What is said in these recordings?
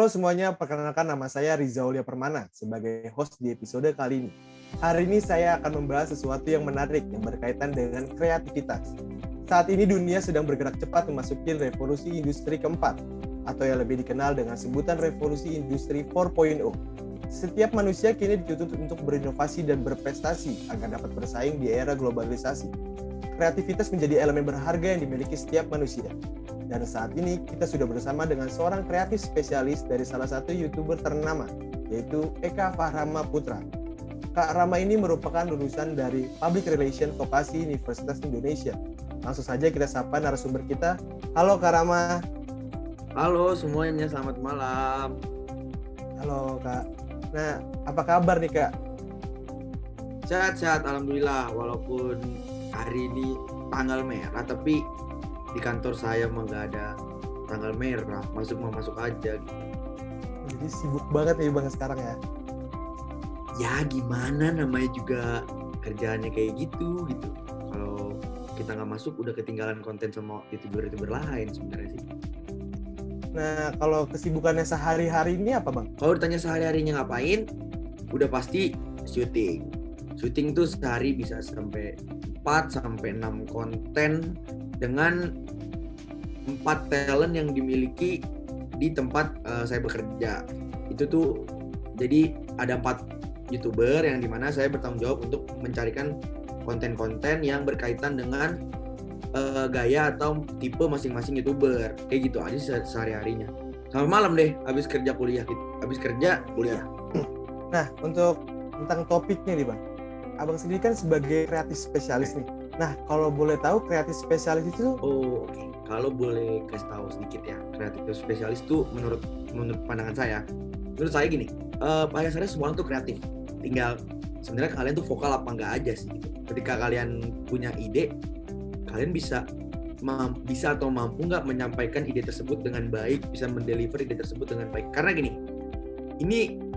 Halo semuanya, perkenalkan nama saya Rizaulia Permana sebagai host di episode kali ini. Hari ini saya akan membahas sesuatu yang menarik yang berkaitan dengan kreativitas. Saat ini dunia sedang bergerak cepat memasuki revolusi industri keempat, atau yang lebih dikenal dengan sebutan revolusi industri 4.0. Setiap manusia kini dituntut untuk berinovasi dan berprestasi agar dapat bersaing di era globalisasi. Kreativitas menjadi elemen berharga yang dimiliki setiap manusia. Dan saat ini kita sudah bersama dengan seorang kreatif spesialis dari salah satu YouTuber ternama, yaitu Eka Fahrama Putra. Kak Rama ini merupakan lulusan dari Public Relation Vokasi Universitas Indonesia. Langsung saja kita sapa narasumber kita. Halo Kak Rama. Halo semuanya, selamat malam. Halo Kak. Nah, apa kabar nih Kak? Sehat-sehat, alhamdulillah. Walaupun hari ini tanggal merah, tapi di kantor saya mah nggak ada tanggal merah. Masuk aja gitu. Jadi sibuk banget nih Bang sekarang ya? Ya gimana, namanya juga kerjaannya kayak gitu. Kalau kita nggak masuk udah ketinggalan konten sama youtuber lain sebenarnya sih. Nah, kalau kesibukannya sehari-hari ini apa Bang? Kalau ditanya sehari-harinya ngapain, udah pasti syuting. Syuting tuh sehari bisa sampai 4-6 konten dengan 4 talent yang dimiliki di tempat saya bekerja. Itu tuh jadi ada 4 YouTuber yang dimana saya bertanggung jawab untuk mencarikan konten-konten yang berkaitan dengan gaya atau tipe masing-masing YouTuber. Kayak gitu aja sehari-harinya. Sampai malam deh habis kerja kuliah. Nah, untuk tentang topiknya nih Bang. Abang sendiri kan sebagai kreatif spesialis nih. Nah, kalau boleh tahu kreatif spesialis itu? Oke. Kalau boleh kasih tahu sedikit ya, kreatif spesialis tuh menurut pandangan saya, menurut saya gini, pada dasarnya semua orang tuh kreatif. Tinggal sebenarnya kalian tuh vokal apa enggak aja sih gitu. Ketika kalian punya ide, kalian bisa atau mampu nggak menyampaikan ide tersebut dengan baik, bisa mendeliver ide tersebut dengan baik. Karena gini, ini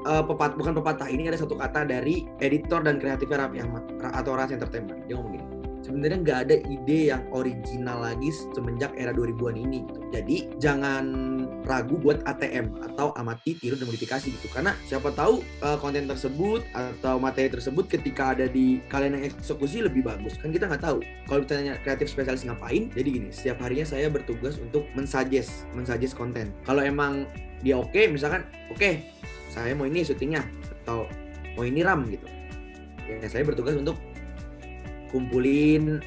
bukan pepatah, ini ada satu kata dari editor dan kreatifnya Raffi Ahmad atau Ras Entertainment. Dia ngomong gini, sebenarnya nggak ada ide yang original lagi semenjak era 2000-an ini gitu. Jadi jangan ragu buat ATM atau amati, tiru, dan modifikasi gitu. Karena siapa tahu konten tersebut atau materi tersebut ketika ada di kalian yang eksekusi lebih bagus. Kan kita nggak tahu. Kalau ditanya kreatif spesialis ngapain, jadi gini, setiap harinya saya bertugas untuk mensuggest konten. Kalau emang dia oke, misalkan oke, saya mau ini syutingnya atau mau ini RAM gitu. Ya saya bertugas untuk kumpulin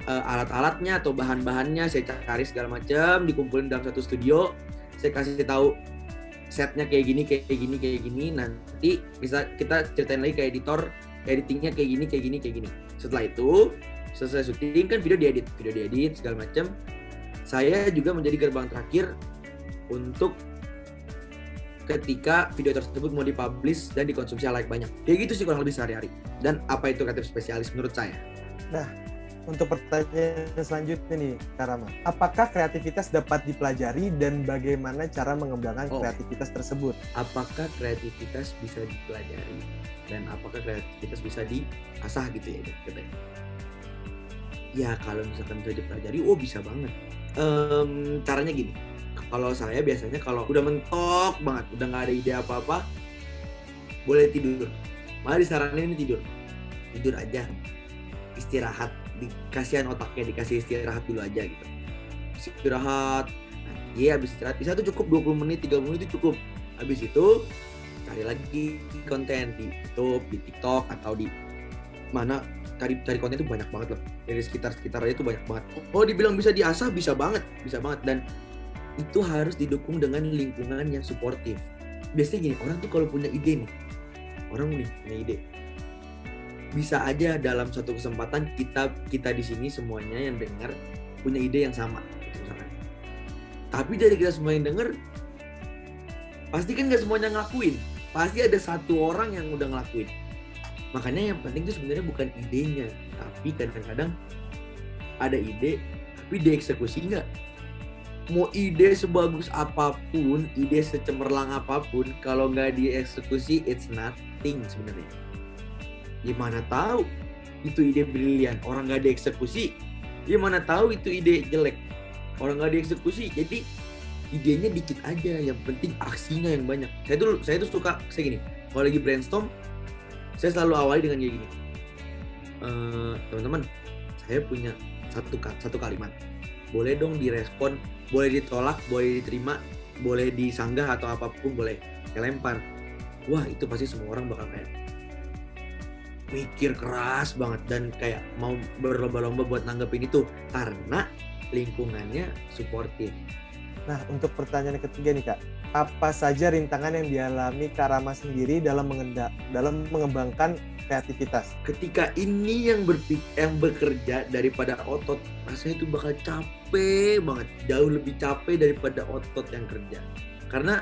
alat-alatnya atau bahan-bahannya, saya cari segala macam, dikumpulin dalam satu studio, saya kasih tahu setnya kayak gini, nanti bisa kita ceritain lagi ke editor, editingnya kayak gini. Setelah itu selesai syuting kan video diedit segala macam. Saya juga menjadi gerbang terakhir untuk ketika video tersebut mau dipublish dan dikonsumsi halayak banyak. Kayak gitu sih kurang lebih sehari-hari. Dan apa itu kreatif spesialis menurut saya? Nah, untuk pertanyaan selanjutnya nih, Kak Rama. Apakah kreativitas dapat dipelajari dan bagaimana cara mengembangkan kreativitas tersebut? Apakah kreativitas bisa dipelajari dan apakah kreativitas bisa diasah gitu ya? Ya kalau misalkan bisa dipelajari, bisa banget. Caranya gini. Kalau saya biasanya kalau udah mentok banget, udah nggak ada ide apa-apa, boleh tidur. Malah disaranin ini tidur aja, istirahat, dikasihan otaknya, dikasih istirahat dulu aja gitu. Istirahat, habis istirahat bisa tuh cukup 20 menit, 30 menit itu cukup. Habis itu cari lagi konten di YouTube, di TikTok atau di mana, cari konten itu banyak banget loh. Dari sekitar aja itu banyak banget. Oh, dibilang bisa diasah, bisa banget dan itu harus didukung dengan lingkungan yang suportif. Biasanya gini, orang tuh kalau punya ide nih, punya ide, bisa aja dalam satu kesempatan kita di sini semuanya yang dengar punya ide yang sama, misalkan. Tapi dari kita semua yang dengar, pasti kan nggak semuanya ngelakuin. Pasti ada satu orang yang udah ngelakuin. Makanya yang penting itu sebenarnya bukan idenya, tapi kadang-kadang ada ide, tapi dieksekusi nggak. Mau ide sebagus apapun, ide secemerlang apapun, kalau nggak dieksekusi, it's nothing sebenarnya. Gimana tahu itu ide brilian, orang nggak dieksekusi, gimana tahu itu ide jelek, orang nggak dieksekusi. Jadi idenya dikit aja, yang penting aksinya yang banyak. Saya tuh suka saya gini, kalau lagi brainstorm saya selalu awali dengan kayak gini. Teman-teman, saya punya satu kalimat, boleh dong direspon, boleh ditolak, boleh diterima, boleh disanggah atau apapun, boleh lempar. Wah, itu pasti semua orang bakal kayak mikir keras banget dan kayak mau berlomba-lomba buat nanggepin itu karena lingkungannya suportif. Nah, untuk pertanyaan ketiga nih Kak, apa saja rintangan yang dialami Kak Rama sendiri dalam mengembangkan kreativitas? Ketika ini yang bekerja daripada otot, rasanya itu bakal capek banget, jauh lebih capek daripada otot yang kerja. Karena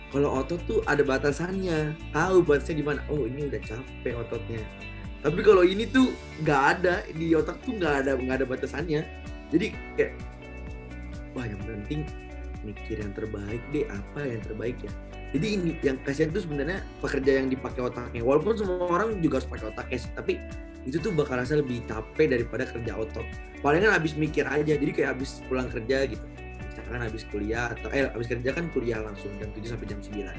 kalau otot tuh ada batasannya, tahu batasnya di mana. Oh, ini udah capek ototnya. Tapi kalau ini tuh nggak ada, di otak tuh nggak ada batasannya. Jadi kayak, wah yang penting mikir yang terbaik deh, apa yang terbaik ya. Jadi ini yang kasihan tuh sebenarnya pekerja yang dipakai otaknya. Walaupun semua orang juga harus pakai otaknya sih, tapi itu tuh bakal rasa lebih capek daripada kerja otot. Palingan habis mikir aja, jadi kayak habis pulang kerja gitu. Misalkan habis kuliah atau habis kerja kan kuliah langsung jam 7 sampai jam 9.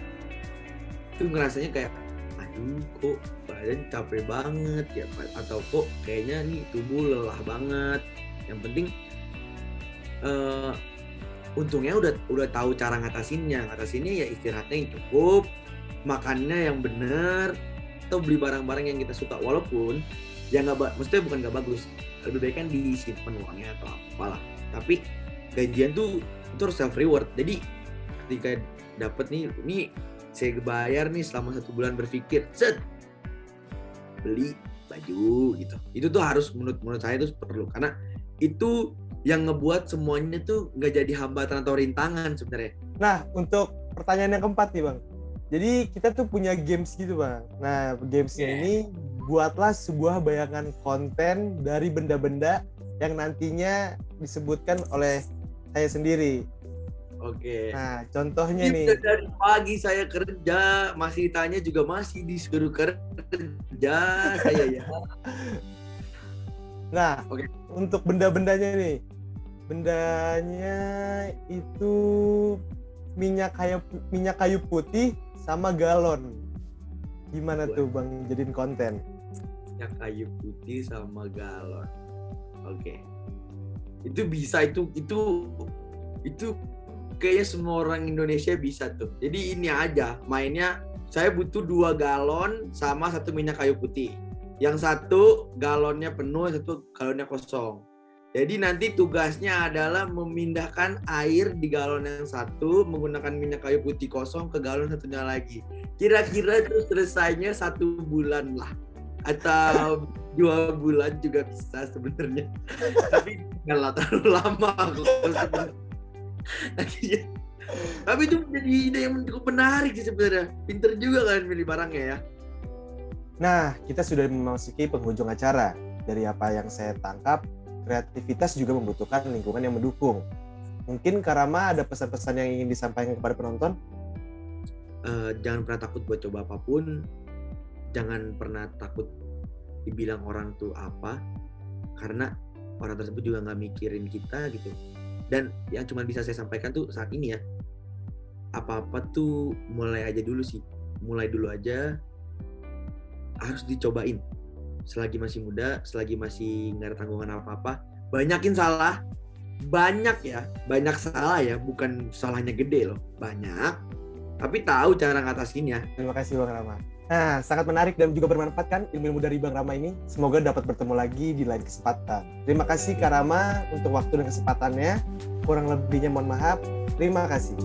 Itu ngerasanya kayak, aduh kok badan capek banget ya, atau kok kayaknya nih tubuh lelah banget. Yang penting untungnya udah tahu cara ngatasinnya ya istirahatnya yang cukup, makannya yang benar, atau beli barang-barang yang kita suka. Walaupun ya maksudnya bukan nggak bagus, lebih baik kan disimpan uangnya atau apalah. Tapi gajian tuh itu harus self reward. Jadi ketika dapat nih saya bayar nih selama 1 bulan berpikir, beli baju gitu. Itu tuh harus menurut saya itu perlu, karena itu yang ngebuat semuanya tuh nggak jadi hambatan atau rintangan sebenarnya. Nah, untuk pertanyaan yang keempat nih Bang. Jadi kita tuh punya games gitu Bang. Nah, gamesnya ini buatlah sebuah bayangan konten dari benda-benda yang nantinya disebutkan oleh saya sendiri. Oke. Nah, contohnya nih. Dari pagi saya kerja, masih ditanya juga masih disuruh kerja saya ya. Nah, untuk benda-bendanya nih. Bendanya itu minyak kayu putih sama galon. Gimana tuh Bang jadiin konten? Minyak kayu putih sama galon. Oke. Itu bisa, itu kayaknya semua orang Indonesia bisa tuh. Jadi ini aja mainnya, saya butuh 2 galon sama 1 minyak kayu putih. Yang 1 galonnya penuh, 1 galonnya kosong. Jadi nanti tugasnya adalah memindahkan air di galon yang 1 menggunakan minyak kayu putih kosong ke galon satunya lagi. Kira-kira itu selesainya 1 bulan lah, atau 2 bulan juga bisa sebenarnya. Tapi nggak terlalu lama kok. Tapi itu menjadi ide yang cukup menarik sih sebenarnya. Pinter juga kalian milih barangnya ya. Nah, kita sudah memasuki penghujung acara. Dari apa yang saya tangkap, kreativitas juga membutuhkan lingkungan yang mendukung. Mungkin Kak Rama ada pesan-pesan yang ingin disampaikan kepada penonton? Jangan pernah takut buat coba apapun. Jangan pernah takut dibilang orang tuh apa, karena orang tersebut juga nggak mikirin kita gitu. Dan yang cuma bisa saya sampaikan tuh saat ini ya, apa-apa tuh mulai aja dulu sih. Mulai dulu aja, harus dicobain. Selagi masih muda, selagi masih nggak ada tanggungan apa-apa, banyak salah ya, bukan salahnya gede loh, banyak, tapi tahu cara ngatasinnya. Terima kasih Bang Rama. Nah, sangat menarik dan juga bermanfaat kan ilmu dari Bang Rama ini. Semoga dapat bertemu lagi di lain kesempatan. Terima kasih Kak Rama untuk waktu dan kesempatannya. Kurang lebihnya mohon maaf. Terima kasih.